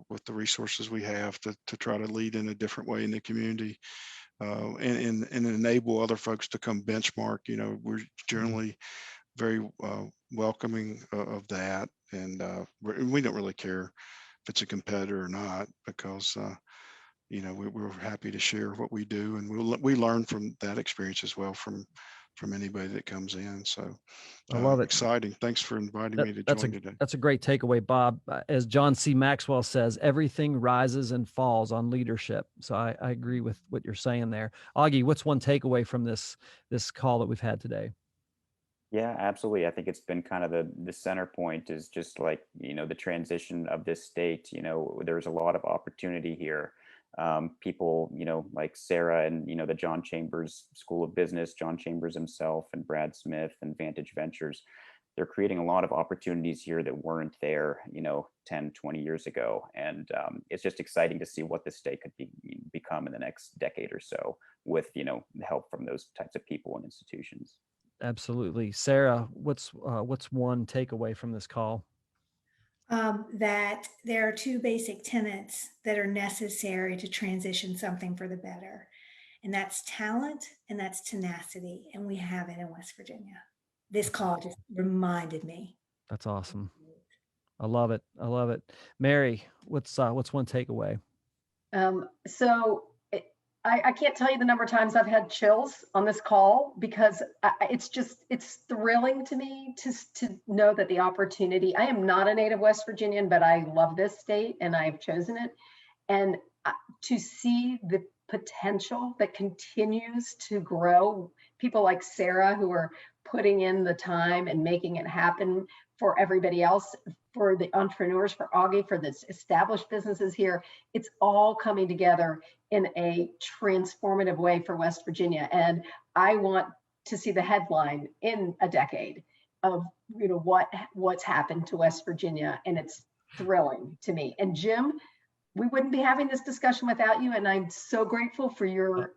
with the resources we have to try to lead in a different way in the community, and enable other folks to come benchmark. We're generally very welcoming of that, and we don't really care if it's a competitor or not, because we're happy to share what we do, and we learn from that experience as well from anybody that comes in. So I love it. Exciting. Thanks for inviting me to join today. That's a great takeaway, Bob. As John C. Maxwell says, everything rises and falls on leadership. So I agree with what you're saying there. Auggie, what's one takeaway from this call that we've had today? Yeah, absolutely. I think it's been kind of the center point is just like, the transition of this state. There's a lot of opportunity here. People, like Sarah and, the John Chambers School of Business, John Chambers himself and Brad Smith and Vantage Ventures, they're creating a lot of opportunities here that weren't there, 10, 20 years ago. And it's just exciting to see what this state could become in the next decade or so with, the help from those types of people and institutions. Absolutely. Sarah, what's one takeaway from this call? That there are two basic tenets that are necessary to transition something for the better. And that's talent and that's tenacity. And we have it in West Virginia. This call just reminded me. That's awesome. I love it. I love it. Mary, what's one takeaway? I can't tell you the number of times I've had chills on this call, because it's thrilling to me to know that the opportunity, I am not a native West Virginian, but I love this state and I've chosen it. And to see the potential that continues to grow, people like Sarah who are putting in the time and making it happen for everybody else, for the entrepreneurs, for Auggie, for the established businesses here, it's all coming together in a transformative way for West Virginia. And I want to see the headline in a decade of what's happened to West Virginia, and it's thrilling to me. And Jim, we wouldn't be having this discussion without you, and I'm so grateful for you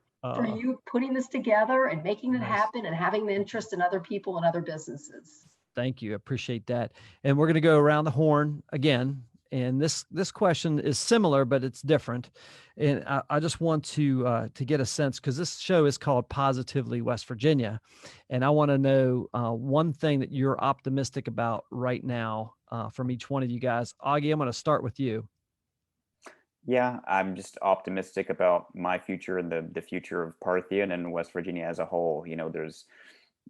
putting this together and making it happen and having the interest in other people and other businesses. Thank you. I appreciate that. And we're going to go around the horn again. And this question is similar, but it's different. And I just want to get a sense, because this show is called Positively West Virginia. And I want to know one thing that you're optimistic about right now from each one of you guys. Auggie, I'm going to start with you. Yeah, I'm just optimistic about my future and the future of Parthian and West Virginia as a whole. There's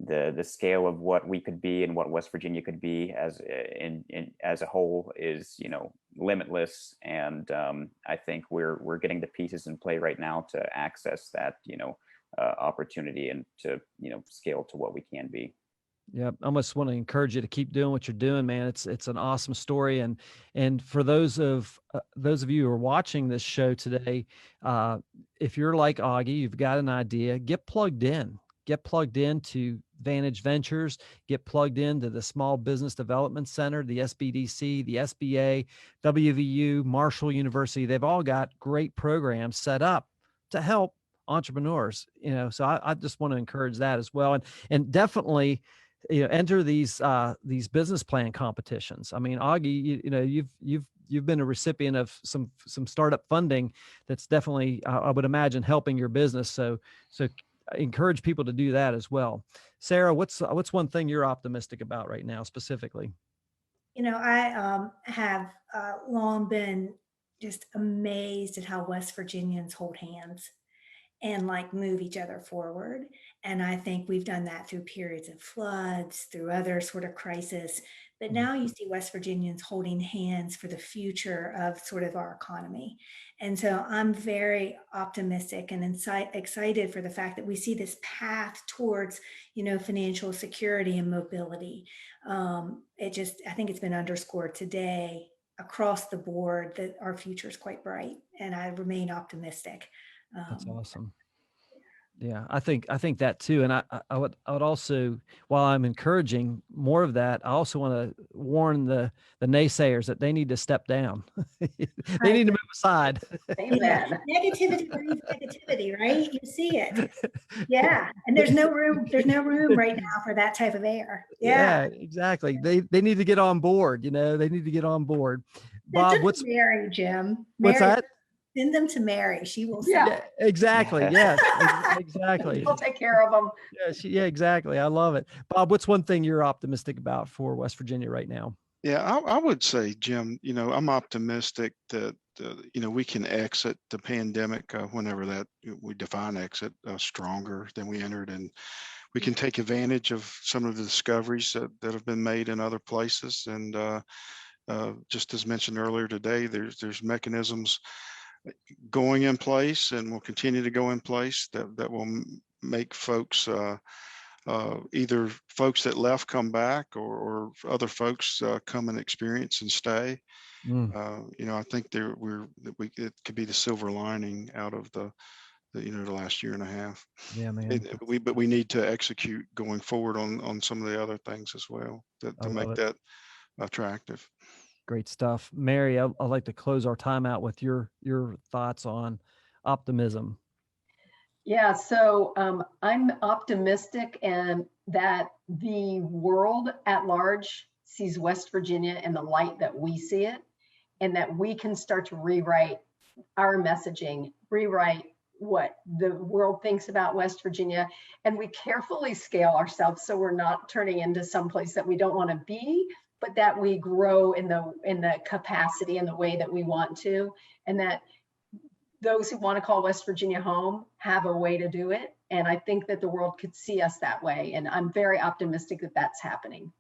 the scale of what we could be and what West Virginia could be as a whole is limitless, and I think we're getting the pieces in play right now to access that opportunity and to scale to what we can be. Yeah, I almost want to encourage you to keep doing what you're doing, man. It's an awesome story, and for those of you who are watching this show today, if you're like Auggie, you've got an idea, get plugged in. Get plugged into Vantage Ventures. Get plugged into the Small Business Development Center, the SBDC, the SBA, WVU, Marshall University. They've all got great programs set up to help entrepreneurs. So I just want to encourage that as well, and definitely, enter these business plan competitions. I mean, Auggie, you've been a recipient of some startup funding that's definitely, I would imagine, helping your business. So I encourage people to do that as well. Sarah, what's one thing you're optimistic about right now specifically? I have long been just amazed at how West Virginians hold hands and like move each other forward. And I think we've done that through periods of floods, through other sort of crisis. But now you see West Virginians holding hands for the future of sort of our economy. And so I'm very optimistic and excited for the fact that we see this path towards, financial security and mobility. I think it's been underscored today across the board that our future is quite bright, and I remain optimistic. That's awesome. Yeah, I think that too. And I would also, while I'm encouraging more of that, I also want to warn the naysayers that they need to step down. They need to move aside. Amen. Negativity breeds negativity, right? You see it. Yeah. And there's no room right now for that type of air. Yeah, exactly. They need to get on board, they need to get on board. Bob, what's Mary, Jim? What's that? Send them to Mary. She will. Yeah, exactly. Yes, exactly. We'll take care of them. Yeah, exactly. I love it. Bob, what's one thing you're optimistic about for West Virginia right now? Yeah, I would say, Jim, I'm optimistic that, we can exit the pandemic whenever that we define exit stronger than we entered. And we can take advantage of some of the discoveries that have been made in other places. And just as mentioned earlier today, there's mechanisms going in place and will continue to go in place that will make folks, either folks that left come back or other folks come and experience and stay. I think it could be the silver lining out of the last year and a half. Yeah, man. But we need to execute going forward on some of the other things as well to make that attractive. Great stuff. Mary, I'd like to close our time out with your thoughts on optimism. Yeah, so I'm optimistic and that the world at large sees West Virginia in the light that we see it, and that we can start to rewrite our messaging, rewrite what the world thinks about West Virginia, and we carefully scale ourselves so we're not turning into someplace that we don't want to be, but that we grow in the capacity and the way that we want to, and that those who want to call West Virginia home have a way to do it. And I think that the world could see us that way. And I'm very optimistic that that's happening.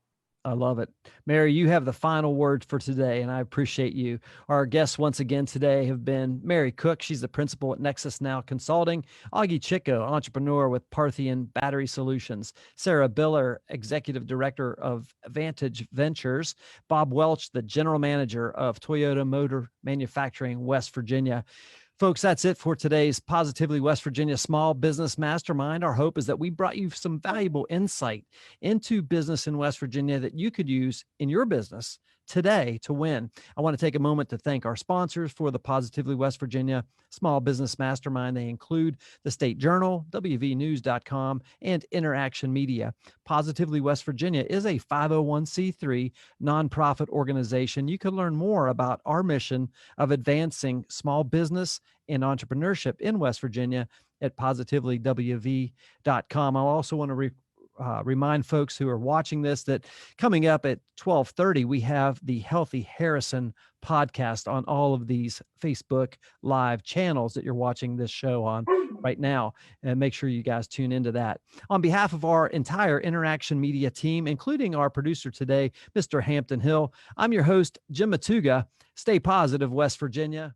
I love it. Mary, you have the final word for today, and I appreciate you. Our guests once again today have been Mary Cook. She's the principal at Nexus Now Consulting. Auggie Chico, entrepreneur with Parthian Battery Solutions. Sarah Biller, executive director of Vantage Ventures. Bob Welch, the general manager of Toyota Motor Manufacturing, West Virginia. Folks, that's it for today's Positively West Virginia Small Business Mastermind. Our hope is that we brought you some valuable insight into business in West Virginia that you could use in your business today to win. I want to take a moment to thank our sponsors for the Positively West Virginia Small Business Mastermind. They include the State Journal, WVNews.com, and Interaction Media. Positively West Virginia is a 501c3 nonprofit organization. You can learn more about our mission of advancing small business and entrepreneurship in West Virginia at positivelywv.com. I also want to remind folks who are watching this that coming up at 12:30, we have the Healthy Harrison podcast on all of these Facebook live channels that you're watching this show on right now. And make sure you guys tune into that. On behalf of our entire Interaction Media team, including our producer today, Mr. Hampton Hill, I'm your host, Jim Matuga. Stay positive, West Virginia.